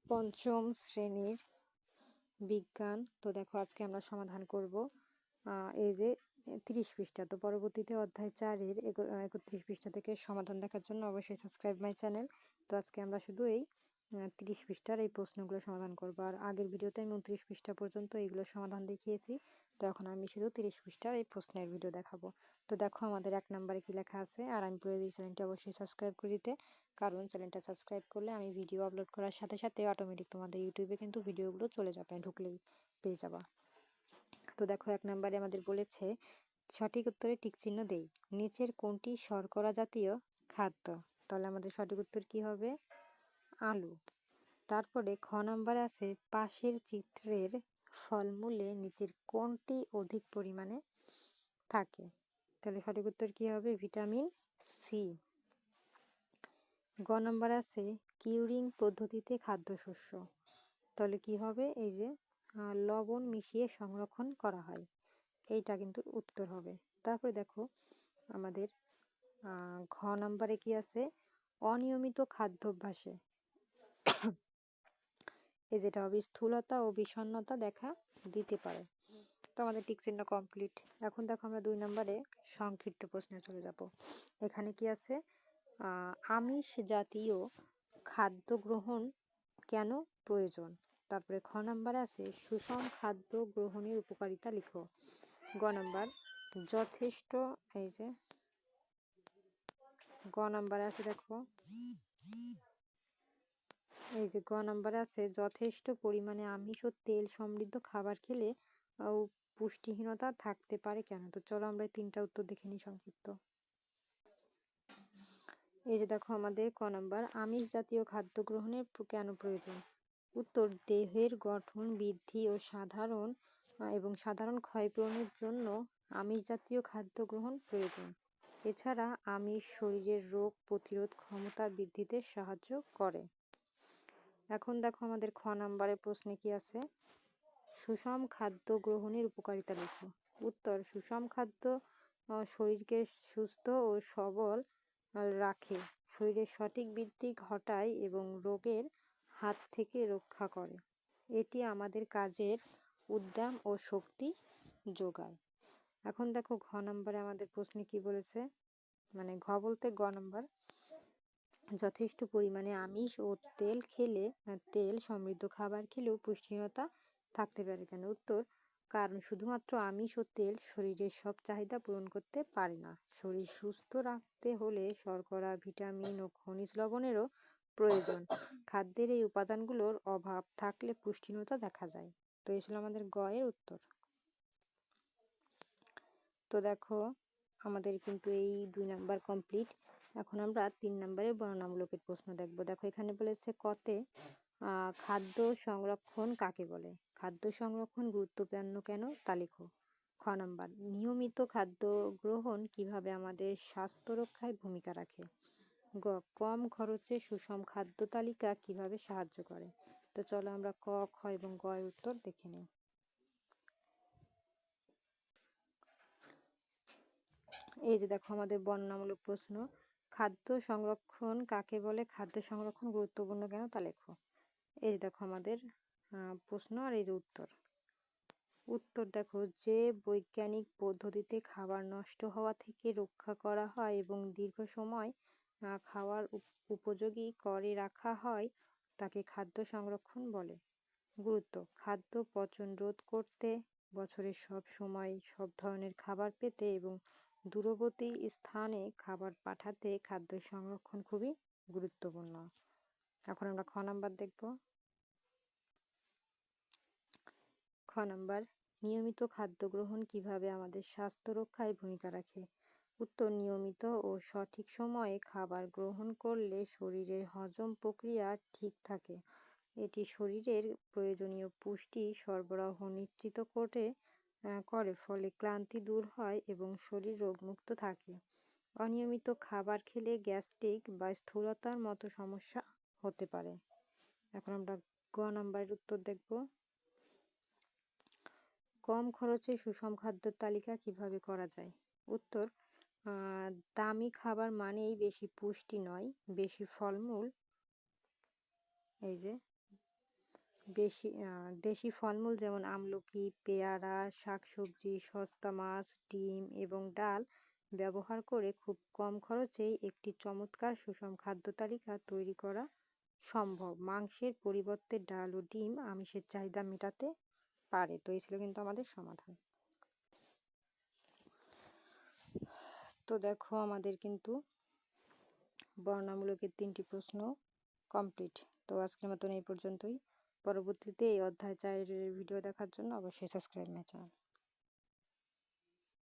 পঞ্চম শ্রেণীর বিজ্ঞান। তো দেখো আজকে আমরা সমাধান করব এই যে 30 পৃষ্ঠা। তো পরবর্তীতে অধ্যায় 4-এর 31 পৃষ্ঠা থেকে সমাধান দেখার জন্য অবশ্যই সাবস্ক্রাইব মাই চ্যানেল। তো আজকে আমরা শুধু এই 30 পৃষ্ঠার এই প্রশ্নগুলো সমাধান করব। আর আগের ভিডিওতে আমি 29 পৃষ্ঠা পর্যন্ত এইগুলো সমাধান দেখিয়েছি। তো এখন আমি শুধু 30 পৃষ্ঠার এই প্রশ্নের ভিডিও দেখাবো। তো দেখো আমাদের 1 নম্বরে কি লেখা আছে, আর আমি বলে দিই চ্যানেলটা অবশ্যই সাবস্ক্রাইব করে দিতে, কারণ চ্যানেলটা সাবস্ক্রাইব করলে আমি ভিডিও আপলোড করার সাথে সাথে অটোমেটিক তোমাদের ইউটিউবে কিন্তু ভিডিওগুলো চলে যাবে, ঢুকলেই পেয়ে যাবা। তো দেখো 1 নম্বরে আমাদের বলেছে সঠিক উত্তরে টিক চিহ্ন দেই, নিচের কোনটি শর্করা জাতীয় খাদ্য? তাহলে আমাদের সঠিক উত্তর কি হবে? আলু। তারপরে খ নম্বরে আছে পাশের চিত্রের ফলমূলে নিচের কোনটি অধিক পরিমাণে থাকে? তাহলে সঠিক উত্তর কি হবে? Vitamin C. গ নম্বরে আছে কিউরিং পদ্ধতিতে খাদ্যশস্য, তাহলে কি হবে? এই যে লবণ মিশিয়ে সংরক্ষণ করা হয়, এইটা কিন্তু উত্তর হবে। তারপরে দেখো আমাদের ঘ নম্বরে কি আছে? অনিয়মিত খাদ্যাভ্যাসে এই যেটা হবে স্থূলতা ও বিষণ্ণতা দেখা দিতে পারে। তো আমাদের টিক চিহ্ন কমপ্লিট। এখন দেখো আমরা 2 নম্বরে সংক্ষিপ্ত প্রশ্নে চলে যাব। এখানে কি আছে? আমিষ জাতীয় খাদ্য গ্রহণ কেন প্রয়োজন? তারপরে খ নম্বরে আছে সুষম খাদ্য গ্রহণের উপকারিতা লিখো। গ নম্বর যথেষ্ট, এই যে গ নম্বরে আছে দেখো, এই যে গ নম্বরে আছে যথেষ্ট পরিমাণে আমিষ ও তেল সমৃদ্ধ খাবার খেলে পুষ্টিহীনতা থাকতে পারে কেন? তো চলো আমরা 3টা উত্তর দেখে নিই সংক্ষিপ্ত। এই যে দেখো আমাদের ক নম্বর আমিষ জাতীয় খাদ্য গ্রহণের কেন প্রয়োজন? উত্তর দেহের গঠন বৃদ্ধি ও সাধারণ ক্ষয়পূরণের জন্য আমিষ জাতীয় খাদ্য গ্রহণ প্রয়োজন। এছাড়া আমিষ শরীরের রোগ প্রতিরোধ ক্ষমতা বৃদ্ধিতে সাহায্য করে। এখন দেখো আমাদের খ নম্বরের প্রশ্নে কি আছে? সুষম খাদ্য গ্রহণের উপকারিতা লিখো। উত্তর সুষম খাদ্য শরীরকে সুস্থ ও সবল রাখে, শরীরের সঠিক বৃদ্ধি ঘটায় এবং রোগের হাত থেকে রক্ষা করে। এটি আমাদের কাজের উদ্যম ও শক্তি যোগায়। এখন দেখো ঘ নম্বরে আমাদের প্রশ্নে কি বলেছে, মানে ঘ বলতে গ নম্বর, যথেষ্ট পরিমাণে আমিষ ও তেল সমৃদ্ধ খাবার খেলেও পুষ্টিহীনতা থাকতে পারে কেন? উত্তর কারণ শুধুমাত্র আমিষ ও তেল শরীরের সব চাহিদা পূরণ করতে পারে না। শরীর সুস্থ রাখতে হলে শর্করা, ভিটামিন ও খনিজ লবণেরও প্রয়োজন। খাদ্যের এই উপাদানগুলোর অভাব থাকলে পুষ্টিহীনতা দেখা যায়। তো এই ছিল আমাদের গ এর উত্তর। তো দেখো আমাদের কিন্তু এই 2 নাম্বার কমপ্লিট। এখন আমরা 3 নম্বরের বর্ণনামূলকের প্রশ্ন দেখব। দেখো এখানে বলেছে কতে খাদ্য সংরক্ষণ কাকে বলে? খাদ্য সংরক্ষণ গুরুত্বপূর্ণ কেন তা লিখো। খ নম্বর নিয়মিত খাদ্য গ্রহণ কিভাবে আমাদের স্বাস্থ্য রক্ষায় ভূমিকা রাখে? গ কম খরচে সুষম খাদ্য তালিকা কিভাবে সাহায্য করে? তো চলো আমরা ক, খ এবং গ এর উত্তর দেখে নিই। এই যে দেখো আমাদের বর্ণনামূলক প্রশ্ন, খাদ্য সংরক্ষণ কাকে বলে, খাদ্য সংরক্ষণ গুরুত্বপূর্ণ কেন তা লেখো। এই যে দেখো আমাদের প্রশ্ন আর এই যে উত্তর। উত্তর দেখো যে বৈজ্ঞানিক পদ্ধতিতে খাবার নষ্ট হওয়া থেকে রক্ষা করা হয় এবং দীর্ঘ সময় খাওয়ার উপযোগী করে রাখা হয় তাকে খাদ্য সংরক্ষণ বলে। গুরুত্ব খাদ্য পচন রোধ করতে, বছরের সব সময় সব ধরনের খাবার পেতে এবং দূরবর্তী স্থানে খাবার পাঠাতে খাদ্য সংরক্ষণ খুবই গুরুত্বপূর্ণ। এখন আমরা খ নাম্বার দেখব। খ নাম্বার নিয়মিত খাদ্য গ্রহণ কিভাবে আমাদের স্বাস্থ্য রক্ষায় ভূমিকা রাখে? উত্তর নিয়মিত ও সঠিক সময়ে খাবার গ্রহণ করলে শরীরের হজম প্রক্রিয়া ঠিক থাকে। এটি শরীরের প্রয়োজনীয় পুষ্টি সরবরাহ নিশ্চিত করে, ফলে ক্লান্তি দূর হয় এবং শরীর রোগমুক্ত থাকে। অনিয়মিত খাবার খেলে গ্যাস্ট্রিক বা স্থূলতার মতো সমস্যা হতে পারে। এখন আমরা গ নাম্বারের উত্তর দেখব। কম খরচে সুষম খাদ্যের তালিকা কিভাবে করা যায়? উত্তর দামি খাবার মানেই বেশি পুষ্টি নয়, বেশি ফলমূল, এই যে দেশি ফলমূল যেমন আমলকি, পেয়ারা, শাকসবজি, সস্তা মাছ, ডিম এবং ডাল ব্যবহার করে খুব কম খরচেই একটি চমৎকার সুষম খাদ্য তালিকা তৈরি করা সম্ভব। মাংসের পরিবর্তে ডাল ও ডিম আমিষের চাহিদা মেটাতে পারে। তো এই ছিল কিন্তু আমাদের সমাধান। তো দেখো আমাদের কিন্তু বর্ণনামূলকের 3টি প্রশ্ন কমপ্লিট। তো আজকের মতন এই পর্যন্তই। পরবর্তীতে এই অধ্যায় 4 এর ভিডিও দেখার জন্য অবশ্যই সাবস্ক্রাইব মাই চ্যানেল।